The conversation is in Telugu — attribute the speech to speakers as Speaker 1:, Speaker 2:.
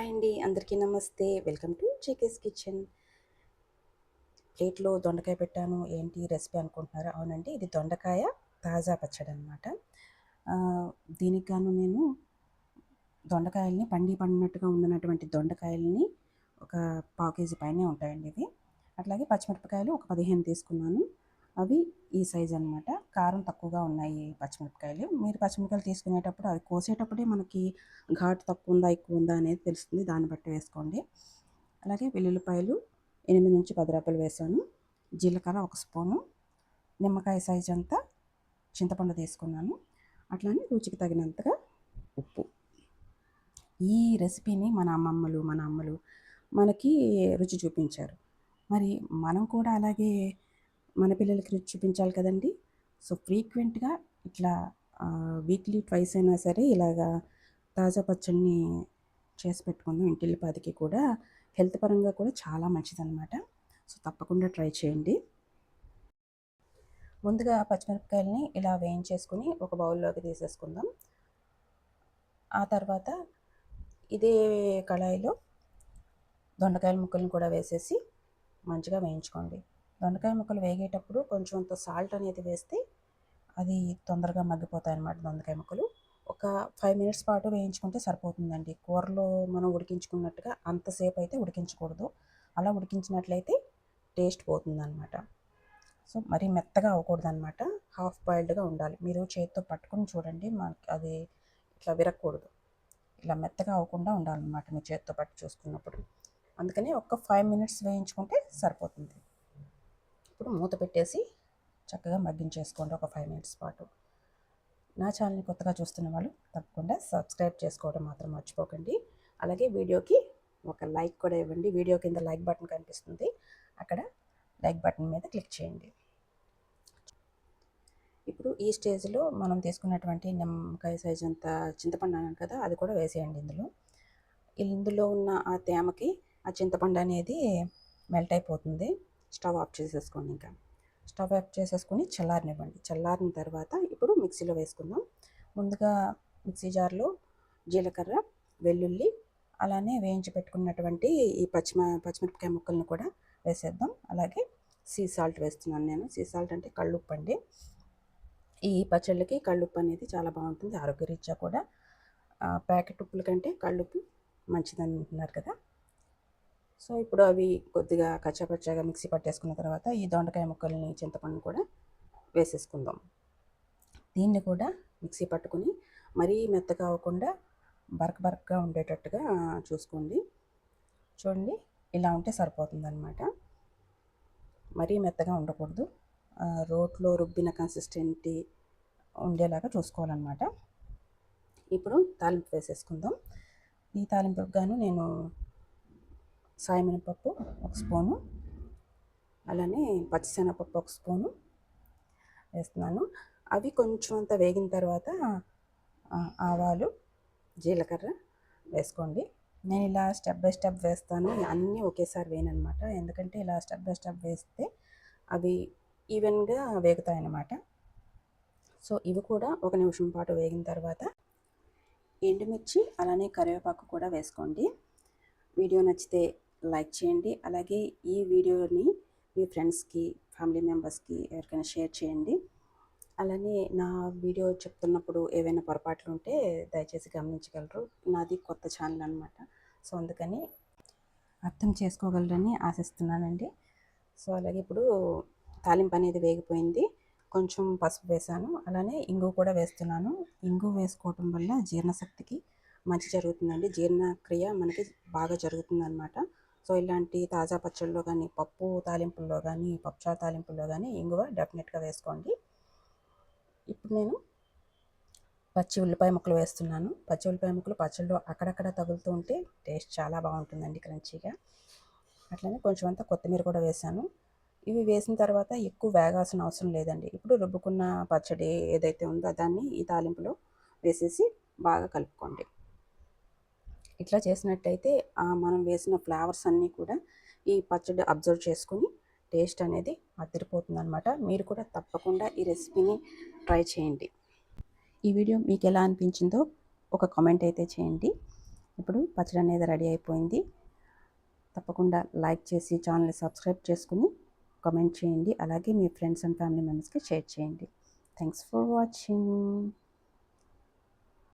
Speaker 1: హాయ్ అండి, అందరికీ నమస్తే. Welcome to JK's kitchen. ప్లేట్లో దొండకాయ పెట్టాను. ఏంటి రెసిపీ అనుకుంటున్నారా? అవునండి, ఇది దొండకాయ తాజా పచ్చడి అనమాట. దీనికి గాను నేను దొండకాయల్ని పండినట్టుగా ఉన్నటువంటి దొండకాయల్ని ఒక పావు కేజీ పైనే ఉంటాయండి ఇవి. అట్లాగే పచ్చిమిరపకాయలు ఒక 15 తీసుకున్నాను. అవి ఈ సైజ్ అనమాట. కారం తక్కువగా ఉన్నాయి పచ్చిమిరపకాయలు. మీరు పచ్చిమిరపకాయలు తీసుకునేటప్పుడు అవి కోసేటప్పుడే మనకి ఘాటు తక్కువ ఉందా ఎక్కువ ఉందా అనేది తెలుస్తుంది, దాన్ని బట్టి వేసుకోండి. అలాగే వెల్లుల్లిపాయలు 8 నుంచి 10 రెబ్బలు వేసాను. జీలకర్ర 1 స్పూను, నిమ్మకాయ సైజ్ అంతా చింతపండు తీసుకున్నాను. అట్లానే రుచికి తగినంతగా ఉప్పు. ఈ రెసిపీని మన అమ్మలు మనకి రుచి చూపించారు. మరి మనం కూడా అలాగే మన పిల్లలకి రుచి చూపించాలి కదండి. సో ఫ్రీక్వెంట్గా ఇట్లా వీక్లీ ట్వైస్ అయినా సరే ఇలాగా తాజా పచ్చడిని చేసి పెట్టుకుందాం. ఇంటిల్లిపాదికి కూడా హెల్త్ పరంగా కూడా చాలా మంచిదన్నమాట. సో తప్పకుండా ట్రై చేయండి. ముందుగా పచ్చిమిరపకాయలని ఇలా వేయించేసుకుని ఒక బౌల్లోకి తీసేసుకుందాం. ఆ తర్వాత ఇదే కళాయిలో దొండకాయల ముక్కలను కూడా వేసేసి మంచిగా వేయించుకోండి. దొండకాయ ముక్కలు వేగేటప్పుడు కొంచెం అంత సాల్ట్ అనేది వేస్తే అది తొందరగా మగ్గిపోతాయి అన్నమాట. దొండకాయ ముక్కలు ఒక 5 మినిట్స్ పాటు వేయించుకుంటే సరిపోతుందండి. కూరలో మనం ఉడికించుకున్నట్టుగా అంతసేపు అయితే ఉడికించకూడదు. అలా ఉడికించినట్లయితే టేస్ట్ పోతుందన్నమాట. సో మరీ మెత్తగా అవ్వకూడదు అనమాట. హాఫ్ బాయిల్డ్గా ఉండాలి. మీరు చేతితో పట్టుకుని చూడండి, మనకి అది ఇట్లా విరగకూడదు. ఇలా మెత్తగా అవ్వకుండా ఉండాలన్నమాట మీరు చేతితో పట్టి చూసుకున్నప్పుడు. అందుకని ఒక 5 మినిట్స్ వేయించుకుంటే సరిపోతుంది. ఇప్పుడు మూత పెట్టేసి చక్కగా మగ్గించేసుకోండి ఒక 5 మినిట్స్ పాటు. నా ఛానల్ని కొత్తగా చూస్తున్న వాళ్ళు తప్పకుండా సబ్స్క్రైబ్ చేసుకోవడం మాత్రం మర్చిపోకండి. అలాగే వీడియోకి ఒక లైక్ కూడా ఇవ్వండి. వీడియో కింద లైక్ బటన్ కనిపిస్తుంది, అక్కడ లైక్ బటన్ మీద క్లిక్ చేయండి. ఇప్పుడు ఈ స్టేజ్లో మనం తీసుకున్నటువంటి నిమ్మకాయ సైజ్ అంత చింతపండు అన్నాను కదా, అది కూడా వేసేయండి ఇందులో ఉన్న ఆ తేమకి ఆ చింతపండు అనేది మెల్ట్ అయిపోతుంది. స్టవ్ ఆఫ్ చేసేసుకోండి. ఇంకా స్టవ్ ఆఫ్ చేసేసుకొని చల్లారనివ్వండి. చల్లారిన తర్వాత ఇప్పుడు మిక్సీలో వేసుకుందాం. ముందుగా మిక్సీ జార్లో జీలకర్ర, వెల్లుల్లి, అలానే వేయించి పెట్టుకున్నటువంటి ఈ పచ్చిమిరపకాయ ముక్కలను కూడా వేసేద్దాం. అలాగే సీ సాల్ట్ వేస్తున్నాను నేను. సీ సాల్ట్ అంటే కళ్ళుప్పు అండి. ఈ పచ్చళ్ళకి కళ్ళుప్పు అనేది చాలా బాగుంటుంది ఆరోగ్యరీత్యా కూడా. ప్యాకెట్ ఉప్పుల కంటే కళ్ళుప్పు మంచిదని అంటున్నారు కదా. సో ఇప్పుడు అవి కొద్దిగా కచ్చాపచ్చాగా మిక్సీ పట్టేసుకున్న తర్వాత ఈ దొండకాయ ముక్కల్ని, చింతపండు కూడా వేసేసుకుందాం. దీన్ని కూడా మిక్సీ పట్టుకుని మరీ మెత్తగా అవ్వకుండా బరకగా ఉండేటట్టుగా చూసుకోండి. చూడండి, ఇలా ఉంటే సరిపోతుందన్నమాట. మరీ మెత్తగా ఉండకూడదు. రోట్లో రుబ్బిన కన్సిస్టెన్సీ ఉండేలాగా చూసుకోవాలన్నమాట. ఇప్పుడు తాలింపు వేసేసుకుందాం. ఈ తాలింపుకు గాను నేను సాయి మినపప్పు 1 స్పూను, అలానే పచ్చిశనగపప్పు 1 స్పూను వేస్తున్నాను. అవి కొంచెం అంత వేగిన తర్వాత ఆవాలు, జీలకర్ర వేసుకోండి. నేను ఇలా స్టెప్ బై స్టెప్ వేస్తాను, అన్నీ ఒకేసారి వేయనమాట. ఎందుకంటే ఇలా స్టెప్ బై స్టెప్ వేస్తే అవి ఈవెన్గా వేగుతాయన్నమాట. సో ఇవి కూడా 1 నిమిషం పాటు వేగిన తర్వాత ఎండుమిర్చి అలానే కరివేపాకు కూడా వేసుకోండి. వీడియో నచ్చితే లైక్ చేయండి. అలాగే ఈ వీడియోని మీ ఫ్రెండ్స్కి, ఫ్యామిలీ మెంబర్స్కి ఎవరికైనా షేర్ చేయండి. అలానే నా వీడియో చెప్తున్నప్పుడు ఏవైనా పొరపాట్లు ఉంటే దయచేసి గమనించగలరు. నాది కొత్త ఛానల్ అనమాట. సో అందుకని అర్థం చేసుకోగలరని ఆశిస్తున్నానండి. సో అలాగే ఇప్పుడు తాలింపు అనేది వేగిపోయింది. కొంచెం పసుపు వేసాను, అలానే ఇంగువ కూడా వేస్తున్నాను. ఇంగువ వేసుకోవటం వల్ల జీర్ణశక్తికి మంచి జరుగుతుందండి. జీర్ణక్రియ మనకి బాగా జరుగుతుందన్నమాట. సో ఇలాంటి తాజా పచ్చళ్ళలో కానీ, పప్పు తాలింపుల్లో కానీ, పప్పుచారు తాలింపుల్లో కానీ ఇంగువ డెఫినెట్గా వేసుకోండి. ఇప్పుడు నేను పచ్చి ఉల్లిపాయ ముక్కలు వేస్తున్నాను. పచ్చి ఉల్లిపాయ ముక్కలు పచ్చళ్ళలో అక్కడక్కడ తగులుతూ ఉంటే టేస్ట్ చాలా బాగుంటుందండి, క్రంచీగా. అట్లనే కొంచెం అంతా కొత్తిమీర కూడా వేసాను. ఇవి వేసిన తర్వాత ఎక్కువ వేగాల్సిన అవసరం లేదండి. ఇప్పుడు రుబ్బుకున్న పచ్చడి ఏదైతే ఉందో దాన్ని ఈ తాలింపులో వేసేసి బాగా కలుపుకోండి. ఇట్లా చేసినట్టయితే మనం వేసిన ఫ్లేవర్స్ అన్నీ కూడా ఈ పచ్చడి అబ్జర్వ్ చేసుకుని టేస్ట్ అనేది అదిరిపోతుందన్నమాట. మీరు కూడా తప్పకుండా ఈ రెసిపీని ట్రై చేయండి. ఈ వీడియో మీకు ఎలా అనిపించిందో ఒక కామెంట్ అయితే చేయండి. ఇప్పుడు పచ్చడి అనేది రెడీ అయిపోయింది. తప్పకుండా లైక్ చేసి ఛానల్ని సబ్స్క్రైబ్ చేసుకుని కామెంట్ చేయండి. అలాగే మీ ఫ్రెండ్స్ అండ్ ఫ్యామిలీ మెంబర్స్కి షేర్ చేయండి. Thanks for watching.